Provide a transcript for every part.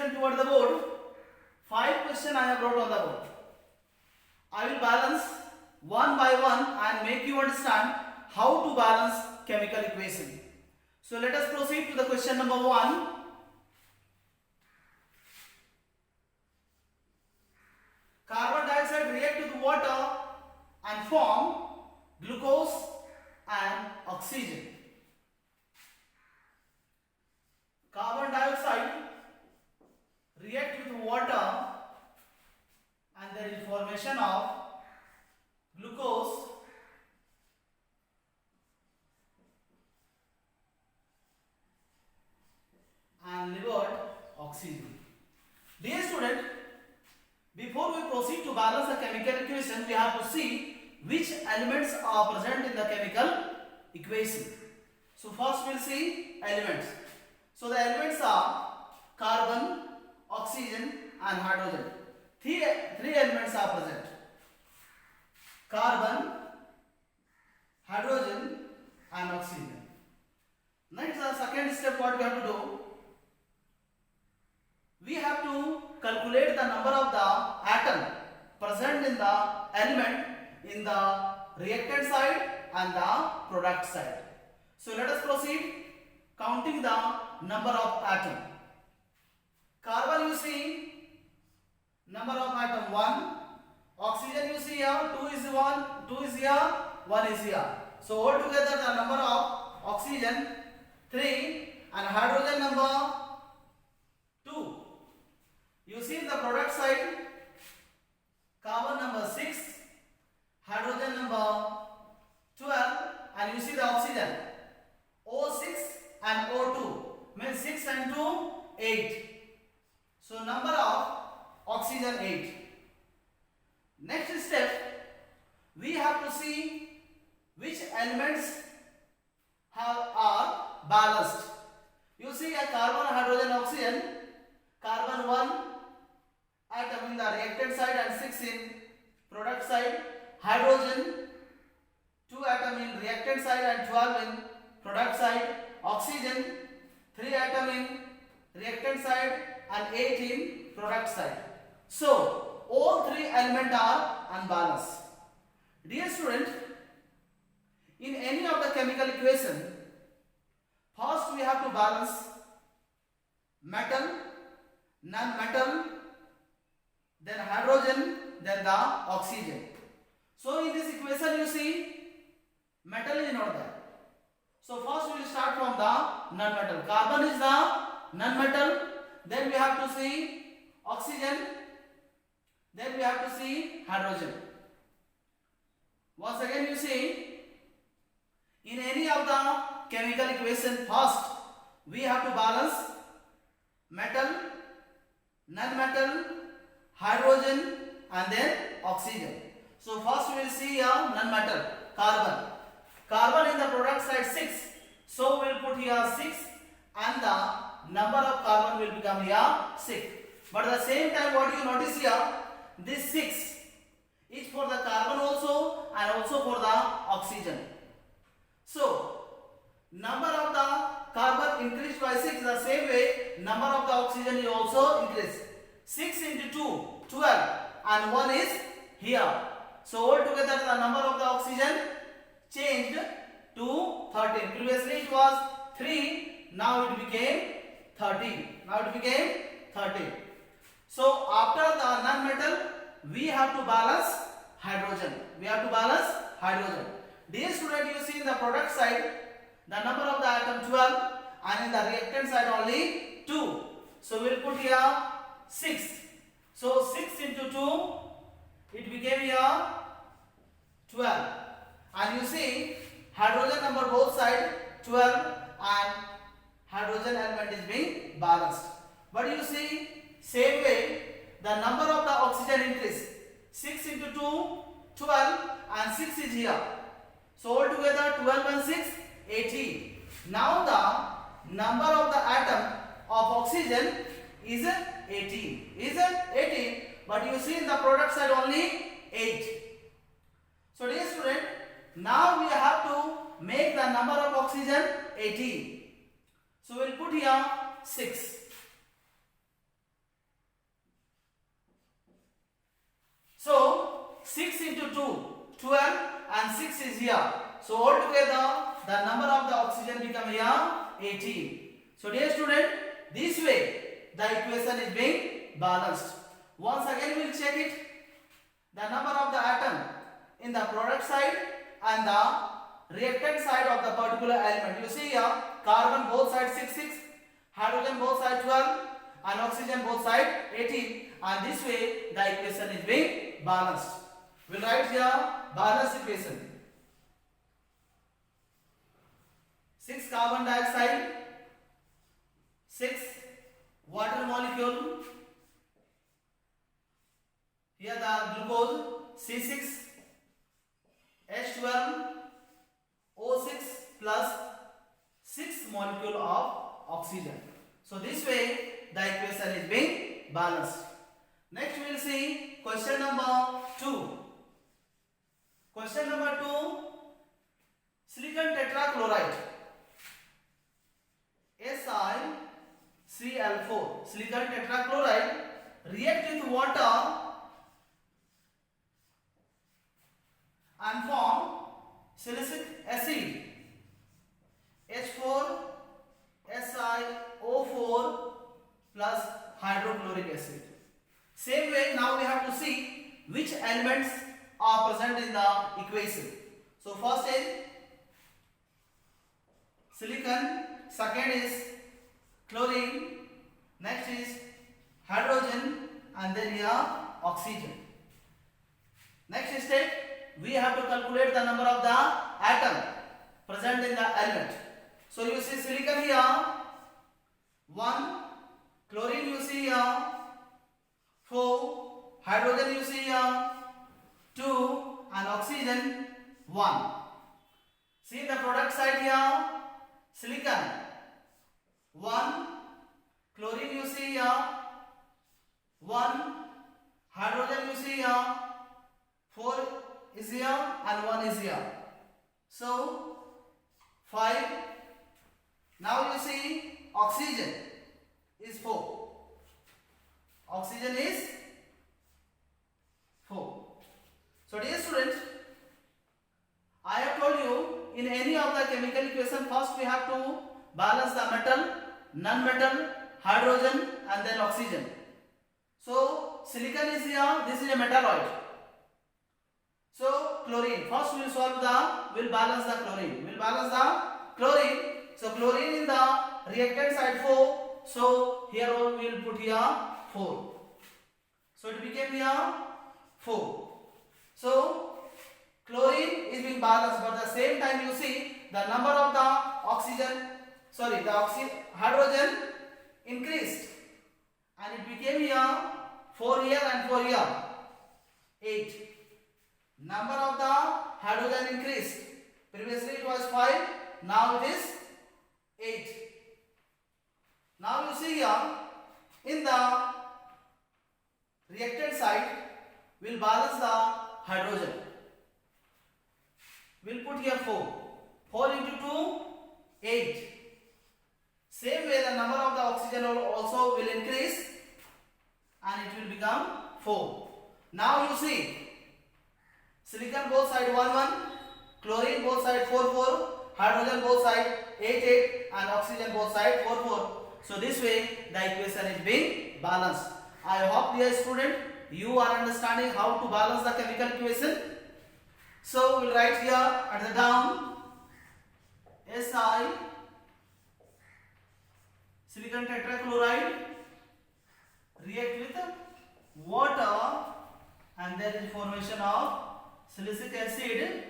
attention toward the board. 5 questions I have wrote on the board. I will balance one by one and make you understand how to balance chemical equation. So let us proceed to the question number 1. Carbon dioxide react with water and form glucose and oxygen. Carbon dioxide react with water and there is formation of glucose and liberate oxygen. Dear student, before we proceed to balance the chemical equation, we have to see which elements are present in the chemical equation. So first we will see elements. So the elements are carbon, oxygen and hydrogen. Three elements are present. Carbon, hydrogen and oxygen. Next, the second step what we have to do, we have to calculate the number of the atom present in the element in the reactant side and the product side. So let us proceed counting the number of atom. Carbon you see number of atom 1. Oxygen you see here 2 is 1, 2 is here, 1 is here. So altogether the number of oxygen 3 and hydrogen number 2. You see the product side carbon number 6, hydrogen number 12 and you see the oxygen O6 and O2 means 6 and 2 8. So number of oxygen 8. Next step, we have to see which elements are balanced. You see a carbon, hydrogen, oxygen. Carbon 1 atom in the reactant side and 6 in product side. Hydrogen 2 atom in reactant side and 12 in product side. Oxygen 3 atom in reactant side and 8 in product side. So all 3 elements are unbalanced. Dear student, in any of the chemical equation, first we have to balance metal, non-metal, then hydrogen, then the oxygen. So in this equation you see metal is not there. So first we will start from the non-metal. Carbon is the non-metal. Then we have to see oxygen. Then we have to see hydrogen. Once again you see, in any of the chemical equation, first we have to balance metal, non-metal, hydrogen and then oxygen. So first we will see here non-metal, carbon. Carbon in the product side 6. So we will put here 6 and the number of carbon will become here 6. But at the same time what you notice here, this 6 is for the carbon also and also for the oxygen. So number of the carbon increased by 6, the same way number of the oxygen is also increased. 6 into 2, 12 and 1 is here. So altogether the number of the oxygen changed to 13. Previously it was 3, now it became 13. Now it became 13. So after the non-metal, we have to balance hydrogen. We have to balance hydrogen. Dear student, you see in the product side, the number of the atom 12 and in the reactant side only 2. So we will put here 6. So 6 into 2, it became here 12. And you see hydrogen number both side 12 and hydrogen element is being balanced. But you see same way the number of the oxygen increase. 6 into 2, 12 and 6 is here. So altogether 12 and 6, 18. Now the number of the atom of oxygen is 18. Is 18. But you see in the product side only 8. So dear student, now we have to make the number of oxygen 18. So we will put here 6. 12 and 6 is here. So altogether the number of the oxygen become here 18. So dear student, this way the equation is being balanced. Once again we will check it. The number of the atom in the product side and the reactant side of the particular element. You see here, carbon both sides 6, hydrogen both sides 12 and oxygen both sides 18, and this way the equation is being balanced. We will write here balanced equation. 6 carbon dioxide, 6 water molecule, here the glucose C6 H12 O6 plus 6 molecule of oxygen. So this way the equation is being balanced. Next we will see question number 2. Question number 2, silicon tetrachloride SiCl4, silicon tetrachloride react with water and form silicic acid H4SiO4 plus hydrochloric acid. Same way, now we have to see which elements are present in the equation. So first is silicon, second is chlorine, next is hydrogen, and then here oxygen. Next step, we have to calculate the number of the atom present in the element. So you see silicon here 1, chlorine you see here 4, hydrogen you see here 2, and oxygen 1. See the product side here, silicon 1, chlorine you see here 1, hydrogen you see here 4 is here and 1 is here. So 5. Now you see oxygen is 4. Oxygen is 4. So dear students, I have told you in any of the chemical equation first we have to balance the metal, non-metal, hydrogen and then oxygen. So silicon is here, this is a metalloid. So chlorine, first we will solve the, will balance the chlorine. We will balance the chlorine. So chlorine in the reactant side 4. So here we will put here 4. So it became here 4. So chlorine is being balanced, but at the same time you see the number of the hydrogen increased, and it became here 4 here and 4 here 8. Number of the hydrogen increased. Previously it was 5, now it is 8. Now you see here in the reactant side we will balance the hydrogen. We will put here 4. 4 into 2, 8. Same way the number of the oxygen also will increase and it will become 4. Now you see silicon both side 1 1, chlorine both side 4 4, hydrogen both side 8 8, and oxygen both side 4 4. So this way the equation is being balanced. I hope dear student you are understanding how to balance the chemical equation. So we will write here at the down Si silicon tetrachloride react with water and there is formation of silicic acid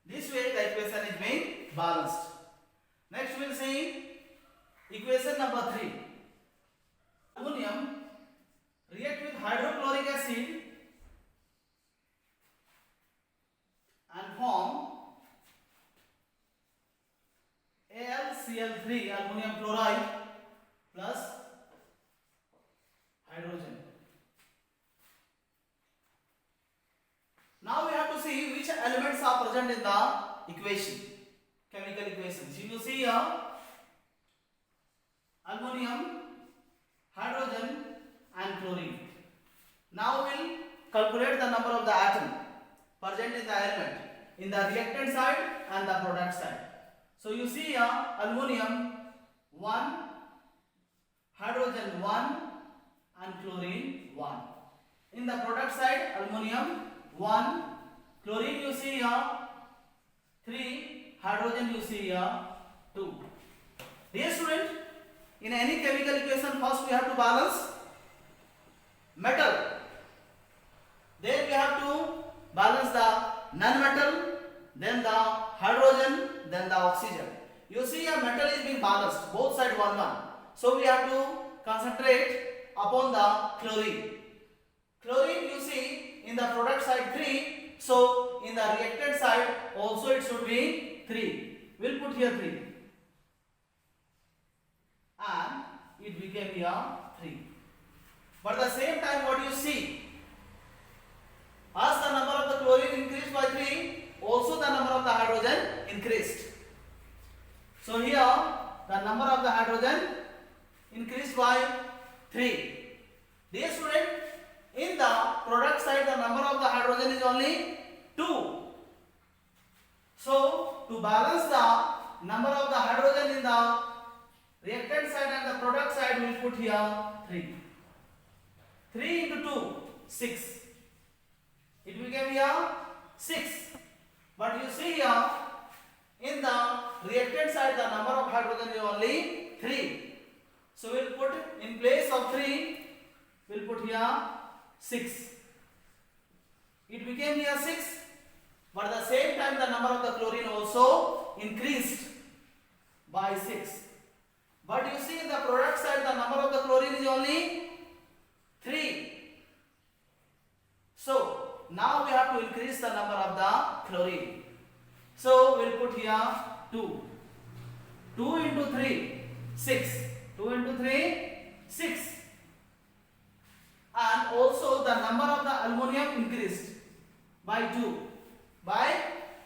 this way the equation is being balanced. Next we will see equation number 3. Ammonium react with hydrochloric acid and form AlCl3 ammonium chloride plus hydrogen. Now we have to see which elements are present in the equation, chemical equation. So you see here ammonium hydrogen and chlorine. Now we'll calculate the number of the atom present in the element in the reactant side and the product side. So you see here aluminum 1, hydrogen 1 and chlorine 1. In the product side aluminum 1, chlorine you see here 3, hydrogen you see here 2. Dear student, in any chemical equation first we have to balance metal, then we have to balance the non-metal, then the hydrogen, then the oxygen. You see a metal is being balanced, both sides 1 1. So we have to concentrate upon the chlorine. Chlorine you see in the product side 3, so in the reactant side also it should be 3. We'll put here 3. And it became here 3. But at the same time what you see, as the number of the chlorine increased by 3, also the number of the hydrogen increased. So here the number of the hydrogen increased by 3. Dear student, in the product side the number of the hydrogen is only 2. So to balance the number of the hydrogen in the reactant side and the product side, we will put here 3. 3 into 2, 6. It became here 6. But you see here, in the reactant side, the number of hydrogen is only 3. So we will put in place of 3, we will put here 6. It became here 6. But at the same time, the number of the chlorine also increased by 6. But you see in the product side the number of the chlorine is only 3. So now we have to increase the number of the chlorine. So we will put here 2. 2 into 3, 6. 2 into 3, 6. And also the number of the aluminum increased by 2. By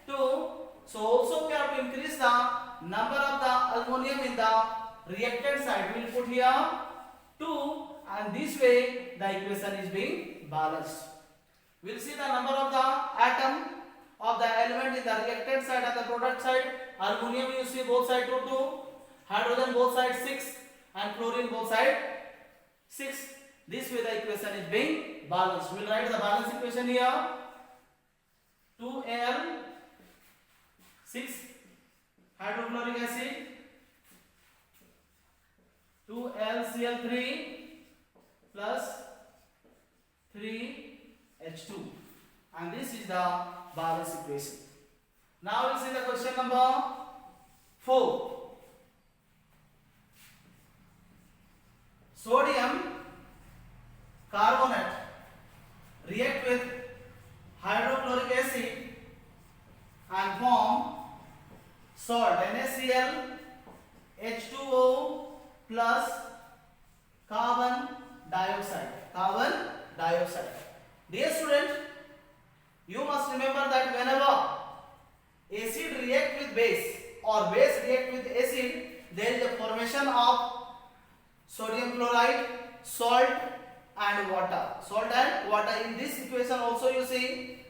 2. So also we have to increase the number of the aluminum in the reactant side. We will put here 2, and this way the equation is being balanced. We will see the number of the atom of the element in the reactant side and the product side. Aluminum you see both sides 2 2, hydrogen both sides 6, and chlorine both sides 6. This way the equation is being balanced. We will write the balance equation here. 2Al 6 hydrochloric acid, 2LCl3 plus 3H2, and this is the balance equation. Now we'll see the question number 4. Sodium carbonate react with hydrochloric acid and form salt NaCl H2O plus carbon dioxide. Carbon dioxide. Dear student, you must remember that whenever acid react with base or base react with acid, there is a formation of sodium chloride, salt and water. Salt and water. In this equation also you see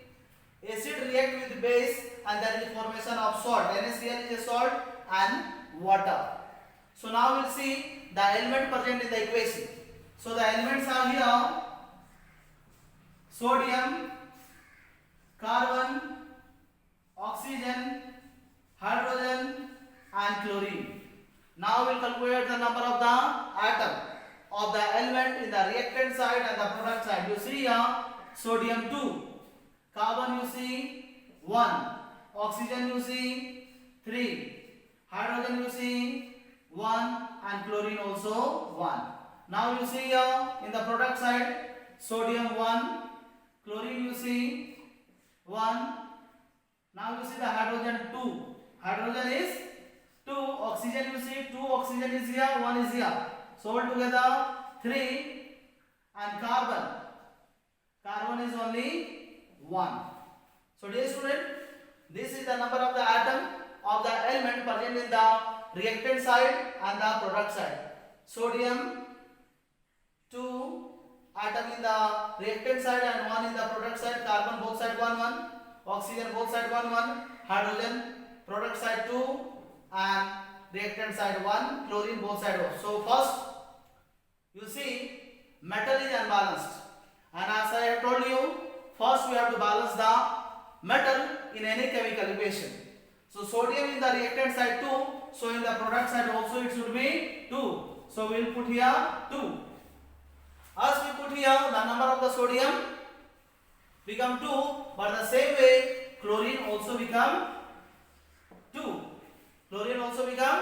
acid react with base and there is a formation of salt. NaCl is a salt and water. So now we'll see the element present in the equation. So the elements are here: sodium, carbon, oxygen, hydrogen and chlorine. Now we'll calculate the number of the atom of the element in the reactant side and the product side. You see here sodium 2, carbon you see 1, oxygen you see 3, hydrogen you see 1 and chlorine also 1. Now you see here in the product side sodium 1, chlorine you see 1. Now you see the hydrogen 2. Hydrogen is 2, oxygen you see 2, oxygen is here, 1 is here. So altogether 3, and carbon is only 1. So dear student, this is the number of the atom of the element present in the reactant side and the product side. Sodium atom in the reactant side and one in the product side. Carbon both side 1 1, oxygen both side 1 1, hydrogen product side 2 and reactant side 1, chlorine both side 1. So first you see metal is unbalanced, and as I have told you, first we have to balance the metal in any chemical equation. So sodium in the reactant side 2, so in the product side also it should be 2. So we will put here 2. As we put here, the number of the sodium become 2, but the same way chlorine also become 2. Chlorine also become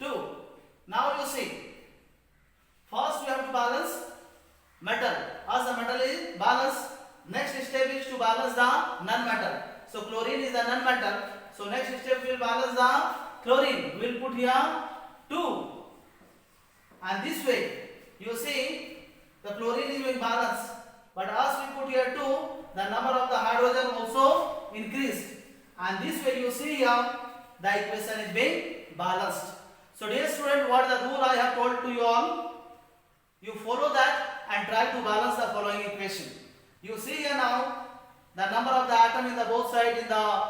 2. Now you see, first we have to balance metal. As the metal is balanced, next step is to balance the non-metal. So chlorine is the non-metal. So next step we will balance the chlorine. We will put here 2. And this way, you see, the chlorine is being balanced. But as we put here 2, the number of the hydrogen also increased. And this way you see here, the equation is being balanced. So dear student, what the rule I have told to you all, you follow that and try to balance the following equation. You see here now, the number of the atom in the both side, in the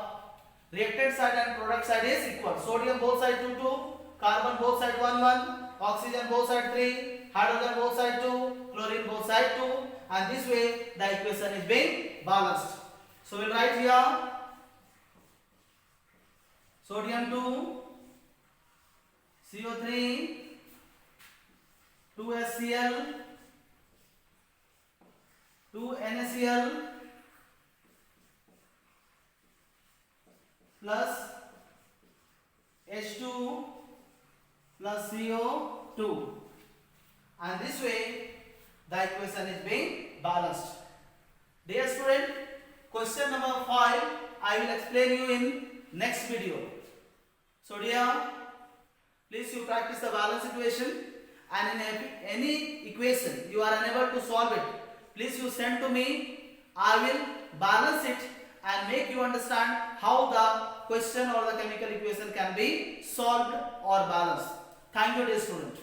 reactant side and product side is equal. Sodium both side 2 2, carbon both side 1 1, oxygen both side 3, hydrogen both side 2, chlorine both side 2, and this way the equation is being balanced. So we will write here sodium 2, CO3, 2HCl, 2NaCl plus H2 plus CO2, and this way the equation is being balanced. Dear student, question number 5 I will explain you in next video. So dear, please you practice the balance equation, and in any equation you are unable to solve it, please you send to me. I will balance it and make you understand how the question or the chemical equation can be solved or balanced. Thank you dear student.